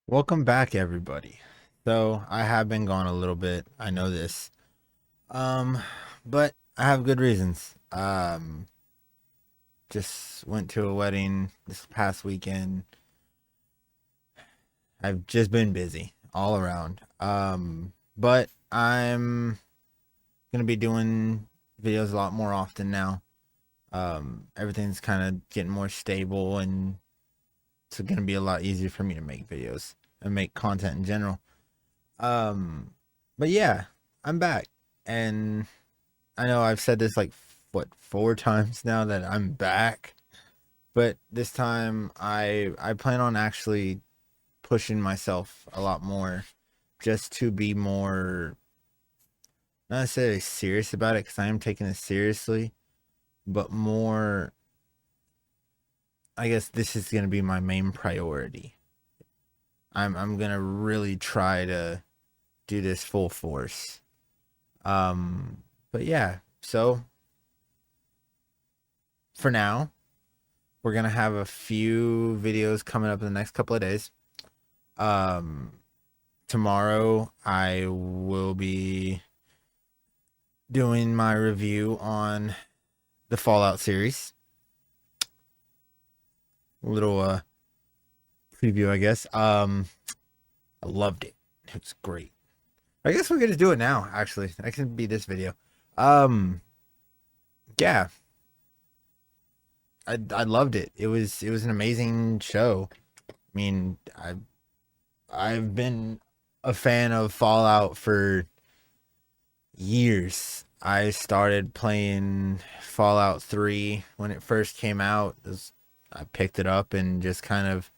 Welcome back, everybody. So I have been gone a little bit. I know this. Um, but I have good reasons. Just went to a wedding this past weekend. I've just been busy all around. But I'm gonna be doing videos a lot more often now. Everything's kind of getting more stable, and it's gonna be a lot easier for me to make videos and make content in general. Um, but yeah, I'm back, and I know I've said this like what 4 times now that I'm back, but this time I plan on actually pushing myself a lot more, just to be more not necessarily serious about it because I am taking it seriously, but more. I guess this is gonna be my main priority. I'm gonna really try to do this full force. But yeah, so for now, we're gonna have a few videos coming up in the next couple of days. Um, Tomorrow I will be doing my review on the Fallout series. A little preview, I guess. I loved it. It was great. I guess we're gonna do it now. Actually, that can be this video. Um, yeah, I loved it. It was an amazing show. I mean, I've been a fan of Fallout for years. I started playing Fallout 3 when it first came out. I picked it up and just kind of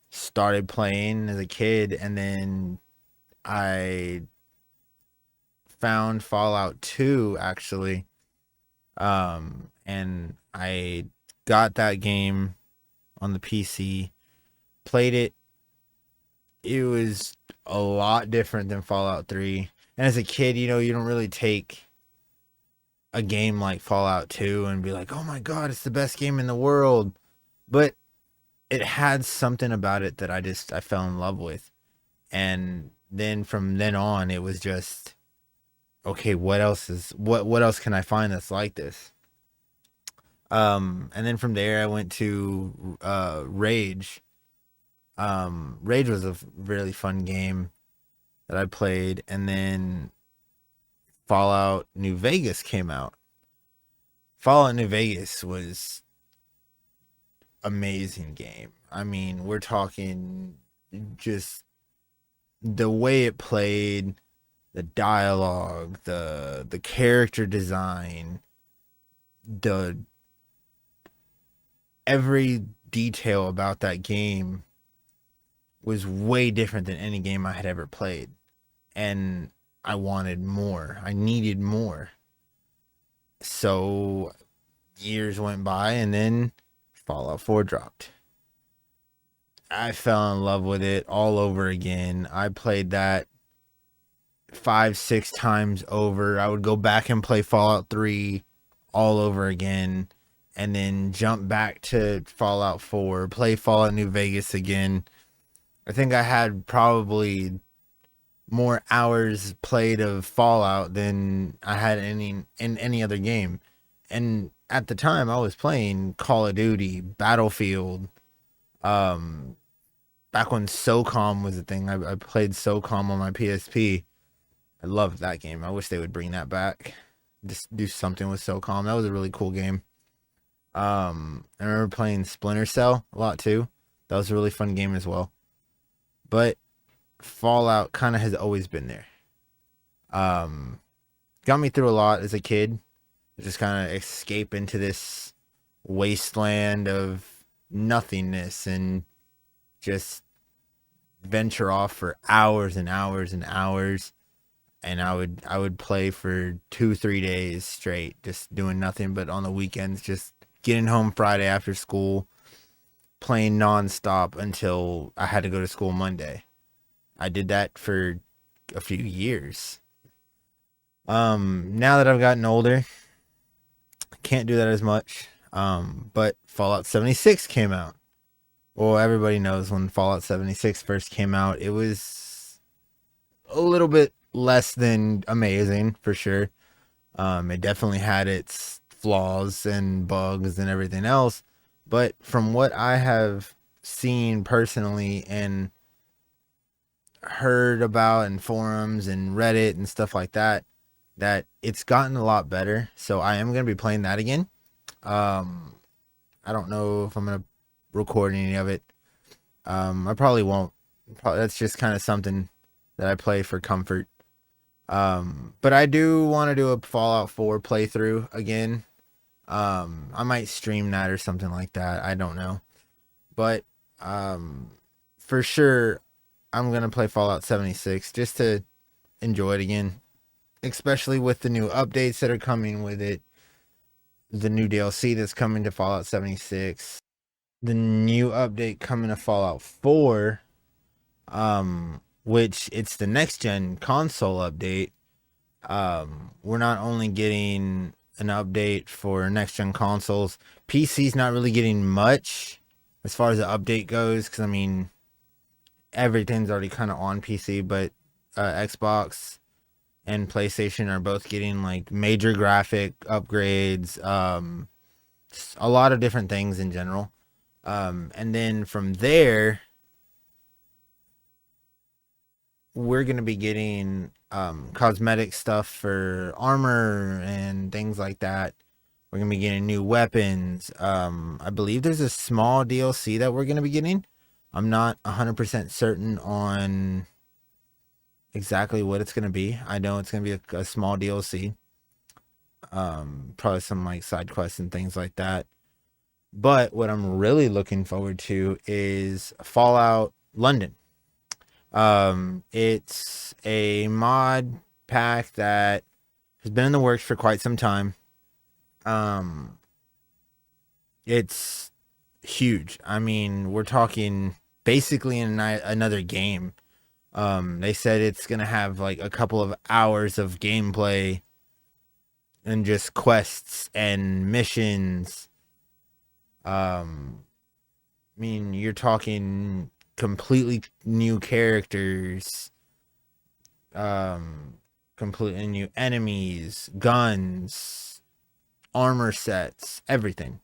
started playing as a kid, and then I found Fallout 2 actually. And I got that game on the PC, played it. It was a lot different than Fallout 3. And as a kid, you don't really take a game like Fallout 2 and be like, "Oh my god, it's the best game in the world." But it had something about it that I fell in love with. And then from then on, it was just okay, what else can I find that's like this? And then from there I went to Rage. Rage was a really fun game that I played, and then Fallout New Vegas came out. Fallout New Vegas was amazing game. I mean, we're talking just the way it played, the dialogue, the character design, the every detail about that game was way different than any game I had ever played. And I wanted more. I needed more. So years went by, and then Fallout 4 dropped. I fell in love with it all over again. I played that 5, 6 times over. I would go back and play Fallout 3 all over again, and then jump back to Fallout 4, play Fallout New Vegas again. I think I had probably more hours played of Fallout than I had in any other game. And at the time I was playing Call of Duty, Battlefield, um back when SOCOM was a thing. I played SOCOM on my PSP. I loved that game. I wish they would bring that back. Just do something with SOCOM. That was a really cool game. I remember playing Splinter Cell a lot too. That was a really fun game as well. But Fallout kind of has always been there. Um, Got me through a lot as a kid. Just kind of escape into this wasteland of nothingness and just venture off for hours and hours and hours. And I would play for 2 3 days straight, just doing nothing. But on the weekends, just getting home Friday after school, playing nonstop until I had to go to school Monday. I did that for a few years. Now that I've gotten older, I can't do that as much. But Fallout 76 came out. Well, everybody knows when Fallout 76 first came out, it was a little bit less than amazing for sure. It definitely had its flaws and bugs and everything else. But from what I have seen personally and heard about in forums and Reddit and stuff like that, that it's gotten a lot better. So I am going to be playing that again. Um, I don't know if I'm going to record any of it. I probably won't. That's just kind of something that I play for comfort. But I do want to do a Fallout 4 playthrough again. I might stream that or something like that. I don't know. But um, for sure, I'm going to play Fallout 76 just to enjoy it again, especially with the new updates that are coming with it, the new DLC that's coming to Fallout 76, the new update coming to Fallout 4, which it's the next gen console update. We're not only getting an update for next gen consoles, PC's not really getting much as far as the update goes, because I mean, everything's already kind of on PC, but Xbox and PlayStation are both getting like major graphic upgrades, a lot of different things in general. And then from there, we're going to be getting cosmetic stuff for armor and things like that. We're going to be getting new weapons. I believe there's a small DLC that we're going to be getting. I'm not 100% certain on exactly what it's going to be. I know it's going to be a small DLC. Probably some like side quests and things like that. But what I'm really looking forward to is Fallout London. It's a mod pack that has been in the works for quite some time. It's huge. I mean, we're talking basically in another game. They said it's gonna have like a couple of hours of gameplay and just quests and missions. I mean, you're talking completely new characters, completely new enemies, guns, armor sets, everything.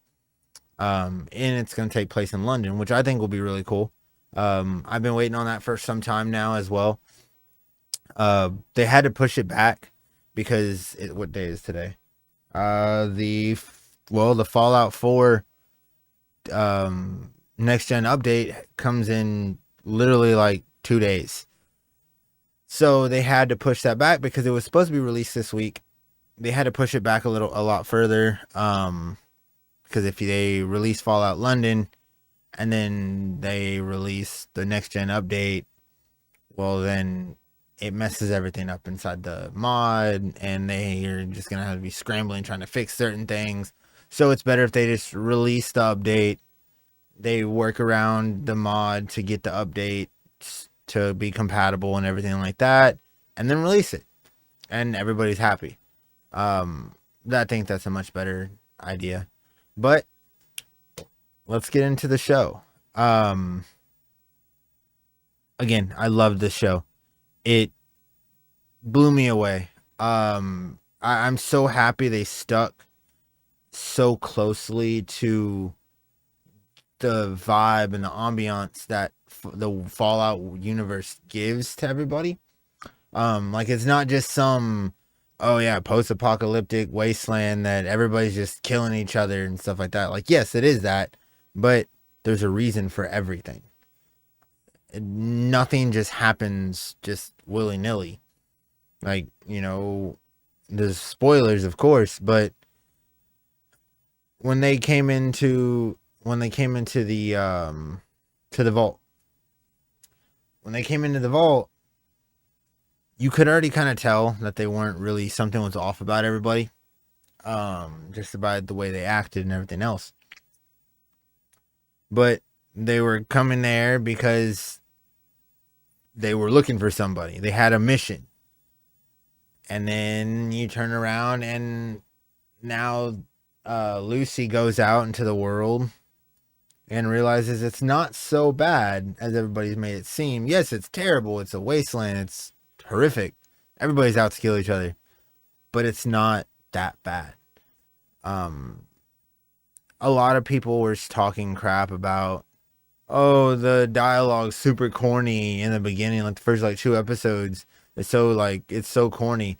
And it's going to take place in London, which I think will be really cool. I've been waiting on that for some time now as well. They had to push it back because what day is today? The Fallout 4 next gen update comes in literally like 2 days. So they had to push that back because it was supposed to be released this week. They had to push it back a lot further. Because if they release Fallout London and then they release the next gen update, well then it messes everything up inside the mod, and they are just gonna have to be scrambling trying to fix certain things. So it's better if they just release the update. They work around the mod to get the update to be compatible and everything like that, and then release it, and everybody's happy. I think that's a much better idea. But let's get into the show. Again, I loved this show. It blew me away. I'm so happy they stuck so closely to the vibe and the ambiance that the Fallout universe gives to everybody. Like it's not just some, oh yeah, post-apocalyptic wasteland that everybody's just killing each other and stuff like that. Like, yes, it is that, but there's a reason for everything. Nothing just happens just willy-nilly. Like, there's spoilers, of course, but when they came into the to the vault, when they came into the vault, you could already kind of tell that they weren't really, something was off about everybody. Just about the way they acted and everything else. But they were coming there because they were looking for somebody. They had a mission. And then you turn around and now Lucy goes out into the world and realizes it's not so bad as everybody's made it seem. Yes, it's terrible. It's a wasteland. It's horrific. Everybody's out to kill each other, but it's not that bad. Um, a lot of people were talking crap about, oh, the dialogue's super corny in the beginning, like the first like 2 episodes. It's so corny.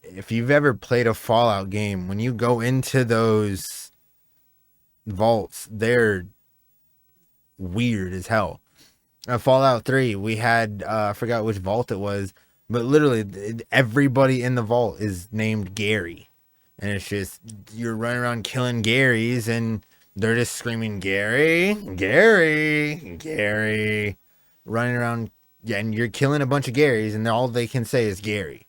If you've ever played a Fallout game, when you go into those vaults, they're weird as hell. Fallout 3, we had I forgot which vault it was, but literally everybody in the vault is named Gary. And it's just, you're running around killing Garys, and they're just screaming, Gary, Gary, Gary, running around. Yeah, and you're killing a bunch of Garys, and all they can say is Gary.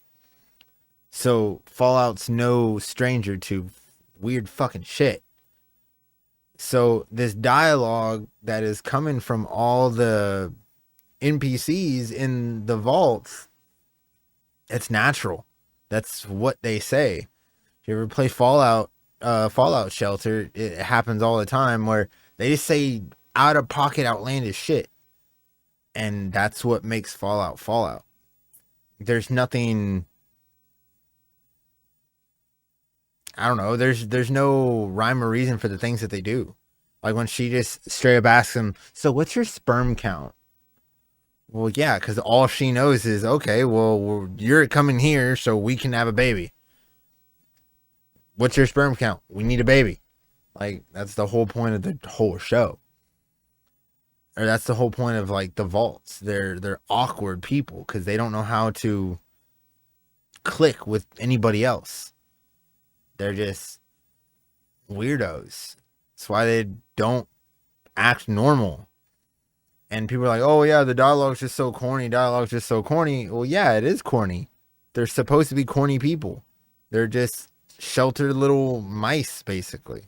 So Fallout's no stranger to weird fucking shit. So this dialogue that is coming from all the NPCs in the vaults, it's natural. That's what they say. If you ever play Fallout Shelter, it happens all the time where they just say out of pocket outlandish shit. And that's what makes Fallout Fallout. There's nothing, I don't know, there's no rhyme or reason for the things that they do. Like when she just straight up asks him, so what's your sperm count? Well, yeah, because all she knows is, okay, well, you're coming here so we can have a baby. What's your sperm count? We need a baby. Like, that's the whole point of the whole show. Or that's the whole point of like the vaults. They're awkward people because they don't know how to click with anybody else. They're just weirdos. That's why they don't act normal. And people are like, oh yeah, the dialogue's just so corny. Dialogue's just so corny. Well, yeah, it is corny. They're supposed to be corny people. They're just sheltered little mice, basically.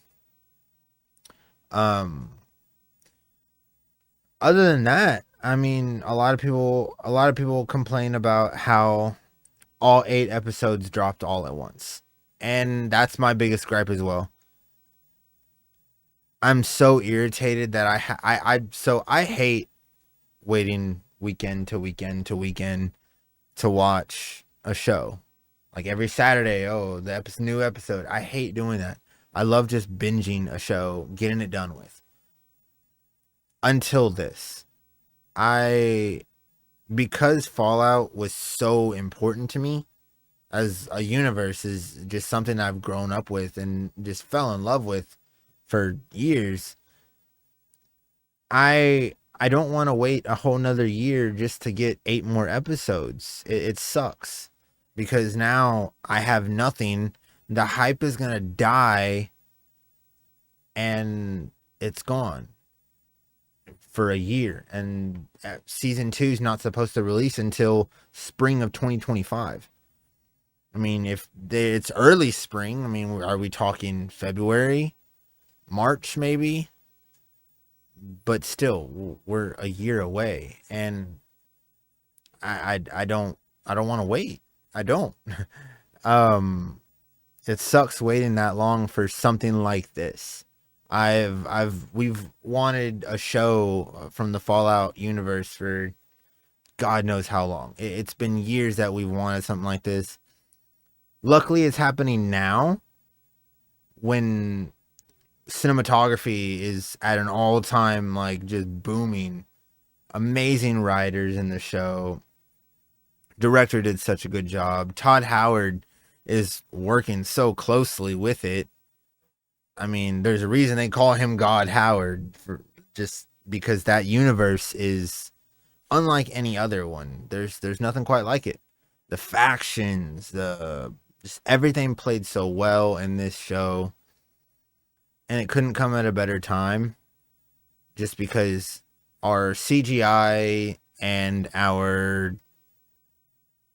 Other than that, I mean, a lot of people complain about how all 8 episodes dropped all at once. And that's my biggest gripe as well. I'm so irritated that I hate waiting weekend to weekend to weekend to watch a show. Like every Saturday, oh, the new episode. I hate doing that. I love just binging a show, getting it done with. Until this, because Fallout was so important to me as a universe, is just something I've grown up with and just fell in love with for years. I don't want to wait a whole nother year just to get 8 more episodes. It sucks because now I have nothing. The hype is gonna die and it's gone for a year. And season 2 is not supposed to release until spring of 2025. I mean, if it's early spring, I mean, are we talking February, March maybe? But still, we're a year away, and I don't want to wait. I don't. It sucks waiting that long for something like this. We've wanted a show from the Fallout universe for God knows how long. It's been years that we've wanted something like this. Luckily, it's happening now when cinematography is at an all-time, like, just booming. Amazing writers in the show. Director did such a good job. Todd Howard is working so closely with it. I mean, there's a reason they call him God Howard, for just because that universe is unlike any other one. There's nothing quite like it. The factions, just everything played so well in this show. And it couldn't come at a better time, just because our CGI and our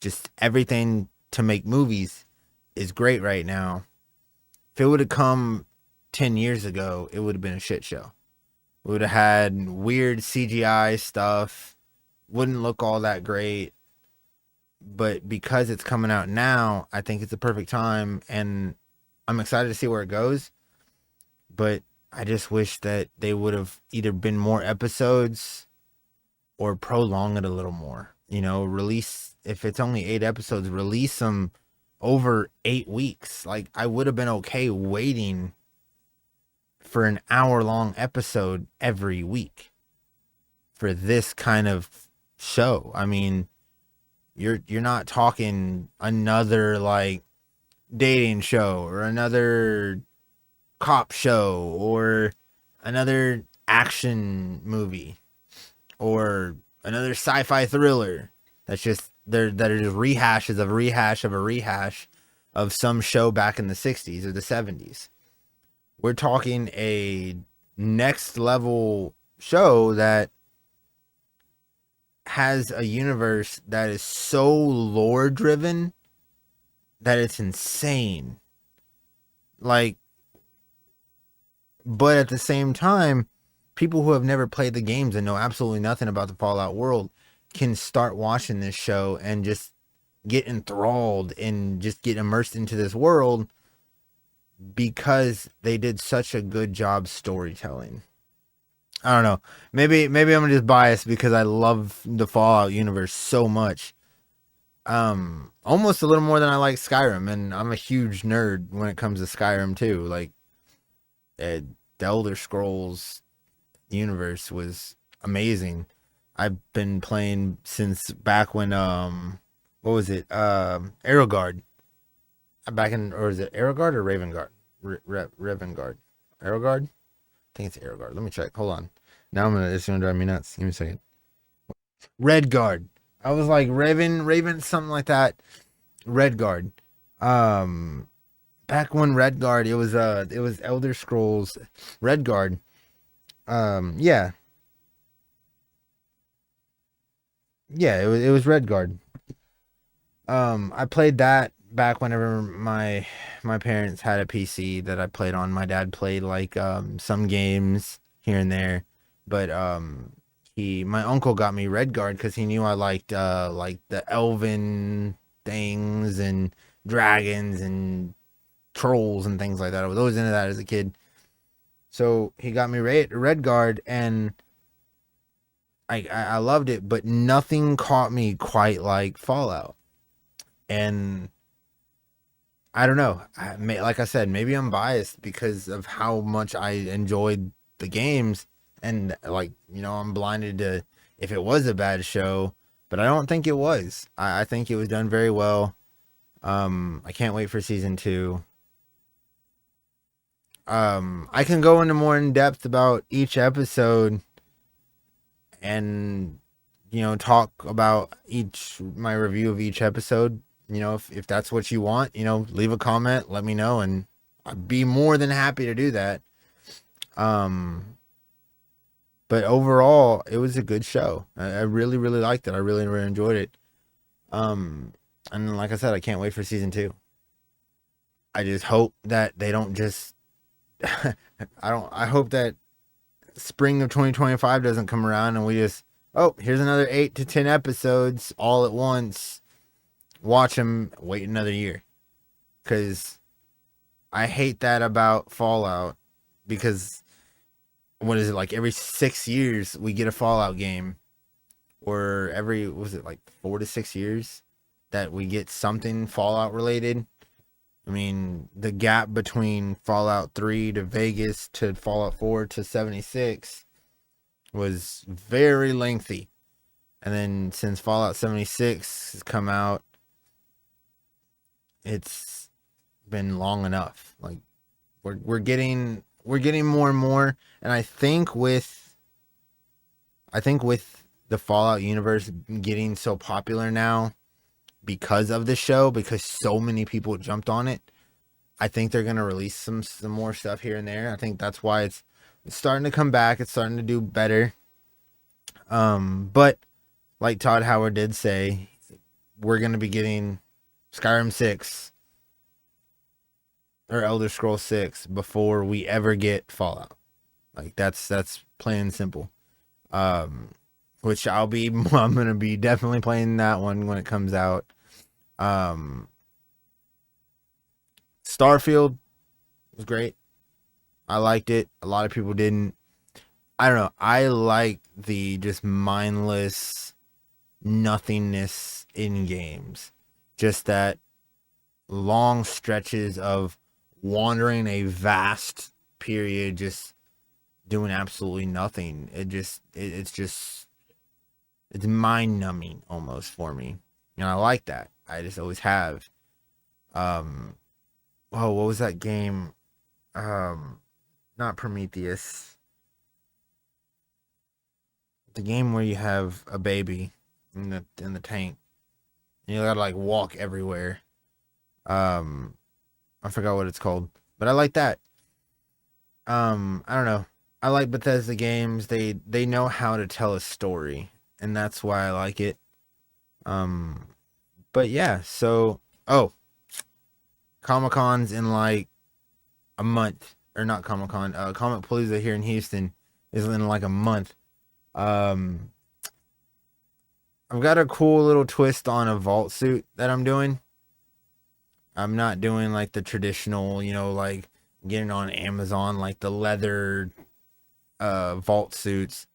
just everything to make movies is great right now. If it would have come 10 years ago, it would have been a shit show. We would have had weird CGI stuff, wouldn't look all that great. But because it's coming out now, I think it's a perfect time, and I'm excited to see where it goes. But I just wish that they would have either been more episodes or prolong it a little more. Release, if it's only 8 episodes, release them over 8 weeks. Like, I would have been okay waiting for an hour-long episode every week for this kind of show. I mean, you're not talking another like dating show or another cop show or another action movie or another sci-fi thriller that's just that are just rehashes of a rehash of a rehash of some show back in the 60s or the 70s. We're talking a next level show that has a universe that is so lore driven that it's insane. Like, but at the same time, people who have never played the games and know absolutely nothing about the Fallout world can start watching this show and just get enthralled and just get immersed into this world because they did such a good job storytelling. I don't know. Maybe I'm just biased because I love the Fallout universe so much. Almost a little more than I like Skyrim, and I'm a huge nerd when it comes to Skyrim too. Like, the Elder Scrolls universe was amazing. I've been playing since back when what was it? Arrowguard. Back in, or is it Arrowguard or Ravengard? Ravengard. Arrowguard? I think it's Arrowguard. Let me check. Hold on. Now it's gonna drive me nuts. Give me a second. Redguard. I was like Raven, something like that. Redguard. Back when Redguard, it was Elder Scrolls Redguard. Yeah. Yeah, it was Redguard. I played that back whenever my parents had a PC that I played on. My dad played like some games here and there, but my uncle got me Redguard because he knew I liked like the elven things and dragons and trolls and things like that. I was always into that as a kid. So he got me Redguard, and I loved it, but nothing caught me quite like Fallout. And I don't know. Like I said, maybe I'm biased because of how much I enjoyed the games, and like, I'm blinded to if it was a bad show, but I don't think it was. I think it was done very well. I can't wait for season 2. I can go into more in depth about each episode and talk about my review of each episode. If that's what you want, leave a comment, let me know, and I'd be more than happy to do that. But overall, it was a good show. I really, really liked it. I really, really enjoyed it. And like I said, I can't wait for season 2. I just hope that they don't just I hope that spring of 2025 doesn't come around and we just, oh, here's another 8 to 10 episodes all at once. Watch them, wait another year. Because I hate that about Fallout. Because, what is it, like every 6 years we get a Fallout game? Or every, was it like 4 to 6 years that we get something Fallout related? I mean, the gap between Fallout 3 to Vegas to Fallout 4 to 76 was very lengthy. And then since Fallout 76 has come out, it's been long enough. Like, we're getting more and more, and I think with the Fallout universe getting so popular now because of the show, because so many people jumped on it, I think they're gonna release some more stuff here and there. I think that's why it's starting to come back. It's starting to do better. But like Todd Howard did say, we're gonna be getting Skyrim 6 or Elder Scrolls 6 before we ever get Fallout. Like, that's plain and simple. Which I'm gonna be definitely playing that one when it comes out. Starfield was great. I liked it. A lot of people didn't. I don't know. I like the just mindless nothingness in games. Just that long stretches of wandering a vast period, just doing absolutely nothing. It's mind numbing almost for me. And I like that. I just always have. Um oh, what was that game? Not Prometheus. The game where you have a baby in the tank. And you gotta like walk everywhere. Um I forgot what it's called. But I like that. I don't know. I like Bethesda games. They know how to tell a story, and that's why I like it. Um but yeah, so oh, Comic-Con's in like a month, or not Comic-Con, Comic Palooza here in Houston is in like a month. Um I've got a cool little twist on a vault suit that I'm doing. I'm not doing like the traditional, like getting on Amazon like the leather vault suits.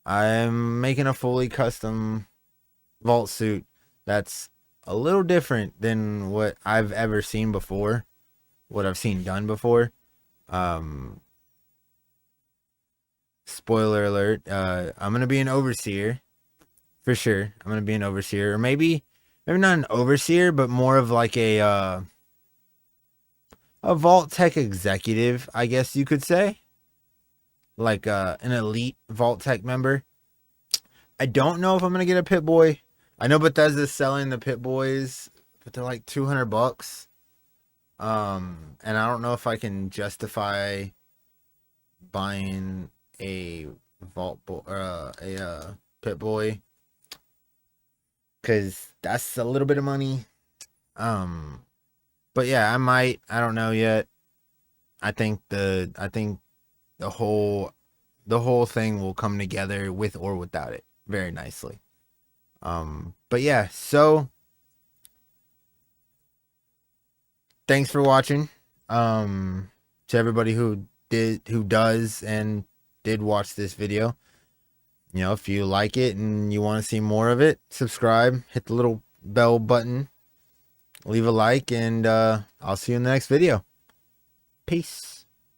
I'm making a fully custom vault suit that's a little different than what I've ever seen before, what I've seen done before. Um Spoiler alert, I'm gonna be an overseer for sure. I'm gonna be an overseer, or maybe not an overseer, but more of like a vault tech executive, I guess you could say, like an elite vault tech member. I don't know if I'm gonna get a Pit Boy. I know Bethesda's selling the Pit Boys, but they're like $200. And I don't know if I can justify buying a Pit Boy, because that's a little bit of money. Um, but yeah, I might. I don't know yet. I think the whole thing will come together with or without it very nicely. But yeah, so thanks for watching. To everybody who does and did watch this video. If you like it and you want to see more of it, subscribe, hit the little bell button, leave a like, and I'll see you in the next video. Peace.